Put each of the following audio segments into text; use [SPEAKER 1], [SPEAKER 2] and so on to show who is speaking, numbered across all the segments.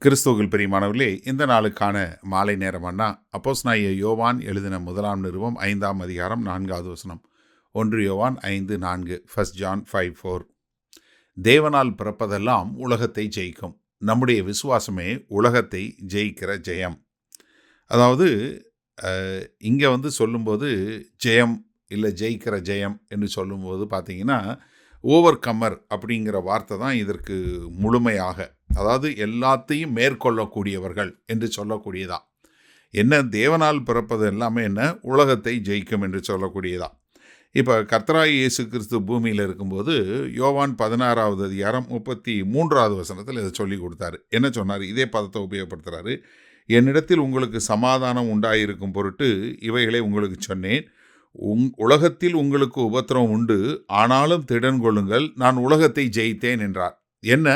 [SPEAKER 1] கிறிஸ்துவுக்குள் பிரியமானவர்களே, இந்த நாளுக்கான மாலை நேரமன்னா அப்போஸ்தலனாகிய யோவான் எழுதின முதலாம் நிருபம் 5ஆம் அதிகாரம் 4வது வசனம். 1 யோவான் 5:4, 1 John 5:4. தேவனால் பிறப்பதெல்லாம் உலகத்தை ஜெயிக்கும். நம்முடைய விசுவாசமே உலகத்தை ஜெயிக்கிற ஜெயம். அதாவது இங்கே சொல்லும்போது ஜெயம் இல்லை ஜெயிக்கிற ஜெயம் என்று சொல்லும்போது பார்த்தீங்கன்னா, ஓவர் கம்மர் அப்படிங்கிற வார்த்தை தான் இதற்கு முழுமையாக, அதாவது எல்லாத்தையும் மேற்கொள்ளக்கூடியவர்கள் என்று சொல்லக்கூடியதா. என்ன தேவனால் பிறப்பது எல்லாமே என்ன உலகத்தை ஜெயிக்கும் என்று சொல்லக்கூடியதா. இப்போ கர்த்தராகிய இயேசு கிறிஸ்து பூமியில் இருக்கும்போது யோவான் 16வது அதிகாரம் 33வது வசனத்தில் இதை சொல்லி கொடுத்தாரு. என்ன சொன்னார்? இதே பதத்தை உபயோகப்படுத்துகிறாரு. என்னிடத்தில் உங்களுக்கு சமாதானம் உண்டாயிருக்கும் பொருட்டு இவைகளை உங்களுக்கு சொன்னேன். உலகத்தில் உங்களுக்கு உபத்திரவம் உண்டு, ஆனாலும் திடன் கொள்ளுங்கள், நான் உலகத்தை ஜெயித்தேன் என்றார். என்ன?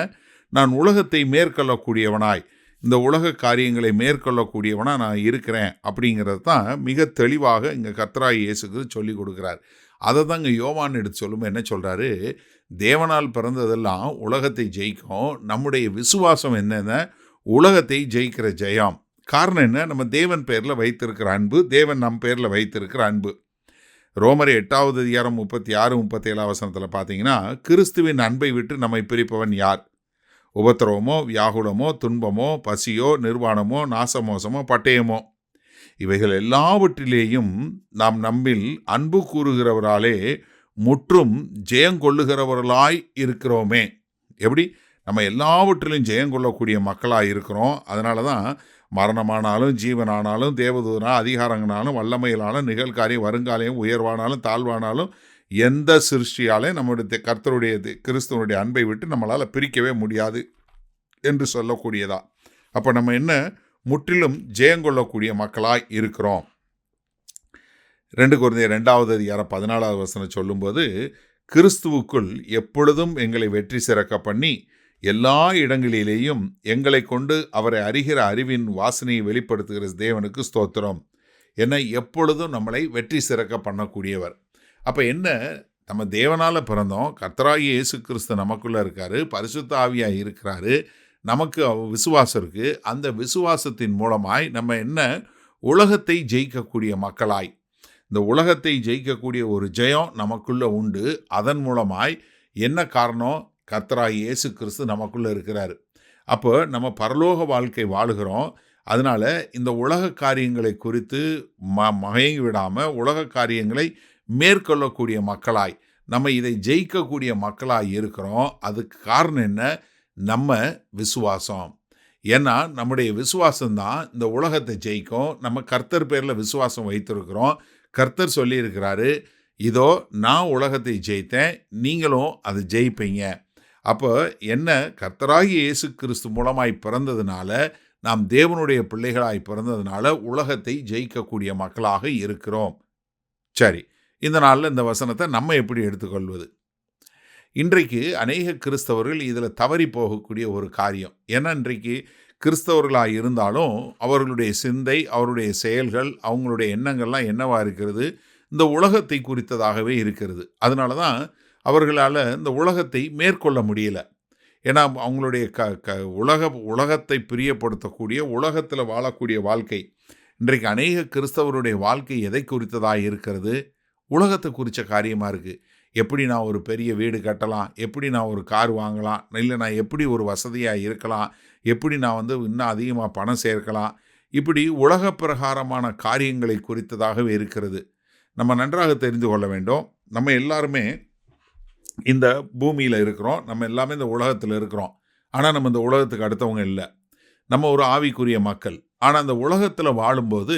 [SPEAKER 1] நான் உலகத்தை மேற்கொள்ளக்கூடியவனாய், இந்த உலக காரியங்களை மேற்கொள்ளக்கூடியவனாக நான் இருக்கிறேன் அப்படிங்கிறது தான் மிக தெளிவாக இங்கே கர்த்தராகிய இயேசுக்கு சொல்லி கொடுக்குறார். அதை தான் இங்கே யோவான் எடுத்து சொல்லும்போது என்ன சொல்கிறாரு? தேவனால் பிறந்ததெல்லாம் உலகத்தை ஜெயிக்கும். நம்முடைய விசுவாசம் என்னென்ன? உலகத்தை ஜெயிக்கிற ஜெயம். காரணம் என்ன? நம்ம தேவன் பேரில் வைத்திருக்கிற அன்பு, தேவன் நம் பேரில் வைத்திருக்கிற அன்பு. ரோமர் 8வது அதிகாரம் 36-37 வசனத்தில் பார்த்தீங்கன்னா, கிறிஸ்துவின் அன்பை விட்டு நம்மை பிரிப்பவன் யார்? உபத்திரவமோ, வியாகுலமோ, துன்பமோ, பசியோ, நிர்வாணமோ, நாசமோசமோ, பட்டயமோ, இவைகள் எல்லாவற்றிலேயும் நாம் நம்மில் அன்பு கூறுகிறவராலே முற்றும் ஜெயங்கொள்ளுகிறவர்களாய் இருக்கிறோமே. எப்படி? நம்ம எல்லாவற்றிலும் ஜெயங்கொள்ளக்கூடிய மக்களாக இருக்கிறோம். அதனால தான் மரணமானாலும் ஜீவனானாலும் தேவதூதனா அதிகாரங்களாலும் வல்லமையிலாலும் நிகழ்காரியம் வருங்காலையும் உயர்வானாலும் தாழ்வானாலும் எந்த சிருஷ்டியாலே நம்முடைய கர்த்தருடைய கிறிஸ்துவனுடைய அன்பை விட்டு நம்மளால் பிரிக்கவே முடியாது என்று சொல்லக்கூடியதா. அப்போ நம்ம என்ன? முற்றிலும் ஜெயங்கொள்ளக்கூடிய மக்களாய் இருக்கிறோம். 2 கொரிந்தியர் 2வது அதிகாரம் 14வது வசனம் சொல்லும்போது, கிறிஸ்துவுக்குள் எப்பொழுதும் எங்களை வெற்றி சிறக்க பண்ணி எல்லா இடங்களிலேயும் எங்களை கொண்டு அவரை அறிகிற அறிவின் வாசனையை வெளிப்படுத்துகிற தேவனுக்கு ஸ்தோத்திரம். என்ன? எப்பொழுதும் நம்மளை வெற்றி சிறக்க பண்ணக்கூடியவர். அப்போ என்ன? நம்ம தேவனால் பிறந்தோம். கர்த்தராகிய இயேசு கிறிஸ்து நமக்குள்ளே இருக்கார், பரிசுத்த ஆவியாக இருக்கிறாரு, நமக்கு விசுவாசம் இருக்குது. அந்த விசுவாசத்தின் மூலமாய் நம்ம என்ன? உலகத்தை ஜெயிக்கக்கூடிய மக்களாய், இந்த உலகத்தை ஜெயிக்கக்கூடிய ஒரு ஜெயம் நமக்குள்ளே உண்டு. அதன் மூலமாய் என்ன காரணம்? கர்த்தராகிய இயேசு கிறிஸ்து நமக்குள்ளே இருக்கிறார். அப்போ நம்ம பரலோக வாழ்க்கை வாழுகிறோம். அதனால் இந்த உலக காரியங்களை குறித்து மயங்கி விடாமல் உலக காரியங்களை மேற்கொள்ளக்கூடிய மக்களாய், நம்ம இதை ஜெயிக்கக்கூடிய மக்களாய் இருக்கிறோம். அதுக்கு காரணம் என்ன? நம்ம விசுவாசம். ஏன்னா நம்முடைய விசுவாசம்தான் இந்த உலகத்தை ஜெயிக்கும். நம்ம கர்த்தர் பேரில் விசுவாசம் வைத்திருக்கிறோம். கர்த்தர் சொல்லியிருக்கிறாரு, இதோ நான் உலகத்தை ஜெயித்தேன், நீங்களும் அதை ஜெயிப்பீங்க. அப்போ என்ன? கர்த்தராகிய இயேசு கிறிஸ்து மூலமாய் பிறந்ததுனால, நாம் தேவனுடைய பிள்ளைகளாய் பிறந்ததுனால உலகத்தை ஜெயிக்கக்கூடிய மக்களாக இருக்கிறோம். சரி, இந்த நாளில் இந்த வசனத்தை நம்ம எப்படி எடுத்துக்கொள்வது? இன்றைக்கு அநேக கிறிஸ்தவர்கள் இதில் தவறி போகக்கூடிய ஒரு காரியம். ஏன்னா இன்றைக்கு கிறிஸ்தவர்களாக இருந்தாலும் அவர்களுடைய சிந்தை, அவருடைய செயல்கள், அவங்களுடைய எண்ணங்கள்லாம் என்னவாக இருக்கிறது? இந்த உலகத்தை குறித்ததாகவே இருக்கிறது. அதனால தான் அவர்களால் இந்த உலகத்தை மேற்கொள்ள முடியல. ஏன்னா அவங்களுடைய உலகத்தை பிரியப்படுத்தக்கூடிய உலகத்தில் வாழக்கூடிய வாழ்க்கை. இன்றைக்கு அநேக கிறிஸ்தவருடைய வாழ்க்கை எதை குறித்ததாக இருக்கிறது? உலகத்தை குறித்த காரியமாக இருக்குது. எப்படி நான் ஒரு பெரிய வீடு கட்டலாம், எப்படி நான் ஒரு கார் வாங்கலாம், இல்லை நான் எப்படி ஒரு வசதியாக இருக்கலாம், எப்படி நான் இன்னும் அதிகமாக பணம் சேர்க்கலாம், இப்படி உலக பிரகாரமான காரியங்களை குறித்ததாகவே இருக்கிறது. நம்ம நன்றாக தெரிந்து கொள்ள வேண்டும். நம்ம எல்லாருமே இந்த பூமியில் இருக்கிறோம், நம்ம எல்லாமே இந்த உலகத்தில் இருக்கிறோம். ஆனால் நம்ம இந்த உலகத்துக்கு அடுத்தவங்க இல்லை. நம்ம ஒரு ஆவிக்குரிய மக்கள். ஆனால் இந்த உலகத்தில் வாழும்போது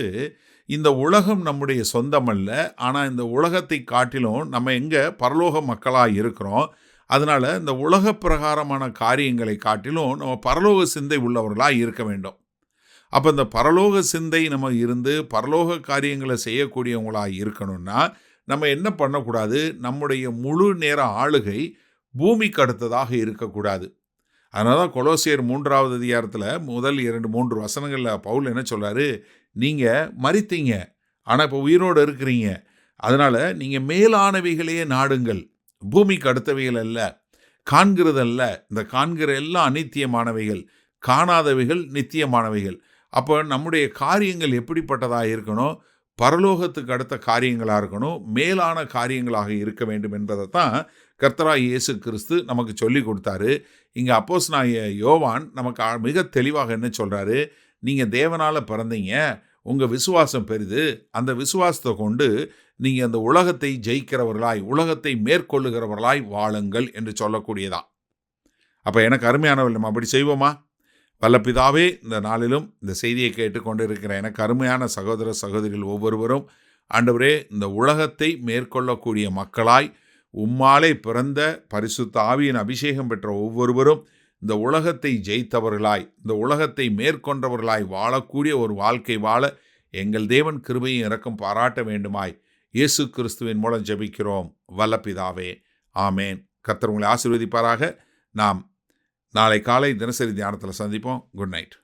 [SPEAKER 1] இந்த உலகம் நம்முடைய சொந்தம் அல்ல. ஆனால் இந்த உலகத்தை காட்டிலும் நம்ம எங்கே பரலோக மக்களாக இருக்கிறோம். அதனால் இந்த உலக பிரகாரமான காரியங்களை காட்டிலும் நம்ம பரலோக சிந்தை உள்ளவர்களாக இருக்க வேண்டும். அப்போ இந்த பரலோக சிந்தை நம்ம இருந்து பரலோக காரியங்களை செய்யக்கூடியவங்களாக இருக்கணும்னா நம்ம என்ன பண்ணக்கூடாது? நம்முடைய முழு நேர ஆளுகை பூமிக்கு அடுத்ததாக இருக்கக்கூடாது. அதனால தான் கொலோசியர் 3வது அதிகாரத்தில் முதல் 2-3 வசனங்களில் பவுல் என்ன சொல்கிறாரு? நீங்கள் மரித்தீங்க, ஆனால் இப்போ உயிரோடு இருக்கிறீங்க. அதனால் நீங்கள் மேலானவைகளையே நாடுங்கள், பூமிக்கு அடுத்தவைகள் அல்ல, காண்கிறதல்ல. இந்த காண்கிற எல்லாம் அநித்தியமானவைகள், காணாதவைகள் நித்தியமானவைகள். அப்போ நம்முடைய காரியங்கள் எப்படிப்பட்டதாக இருக்கணும்? பரலோகத்துக்கு அடுத்த காரியங்களாக இருக்கணும், மேலான காரியங்களாக இருக்க வேண்டும் என்பதை தான் கர்த்தராகிய இயேசு கிறிஸ்து நமக்கு சொல்லி கொடுத்தாரு. இங்கே அப்போஸ்தலனாகிய யோவான் நமக்கு மிக தெளிவாக என்ன சொல்கிறாரு? நீங்கள் தேவனால் பிறந்தீங்க, உங்கள் விசுவாசம் பெரிது, அந்த விசுவாசத்தை கொண்டு நீங்கள் அந்த உலகத்தை ஜெயிக்கிறவர்களாய், உலகத்தை மேற்கொள்ளுகிறவர்களாய் வாழுங்கள் என்று சொல்லக்கூடியதா. அப்போ எனக்கு அருமையானவர்கள், நம்ம அப்படி செய்வோமா? வல்ல பிதாவே, இந்த நாளிலும் இந்த செய்தியை கேட்டுக்கொண்டிருக்கிற எனக்கு அருமையான சகோதர சகோதரிகள் ஒவ்வொருவரும், ஆண்டவரே, இந்த உலகத்தை மேற்கொள்ளக்கூடிய மக்களாய், உம்மாலே பிறந்த பரிசுத்த ஆவியின் அபிஷேகம் பெற்ற ஒவ்வொருவரும் இந்த உலகத்தை ஜெயித்தவர்களாய், இந்த உலகத்தை மேற்கொண்டவர்களாய் வாழக்கூடிய ஒரு வாழ்க்கை வாழ எங்கள் தேவன் கிருபையும் இரக்கம் பாராட்ட வேண்டுமாய் இயேசு கிறிஸ்துவின் மூலம் ஜெபிக்கிறோம் வல்ல பிதாவே, ஆமேன். கர்த்தர் உங்களை ஆசீர்வதிப்பாராக. நாம் நாளை காலை தினசரி தியானத்தில் சந்திப்போம். Good night.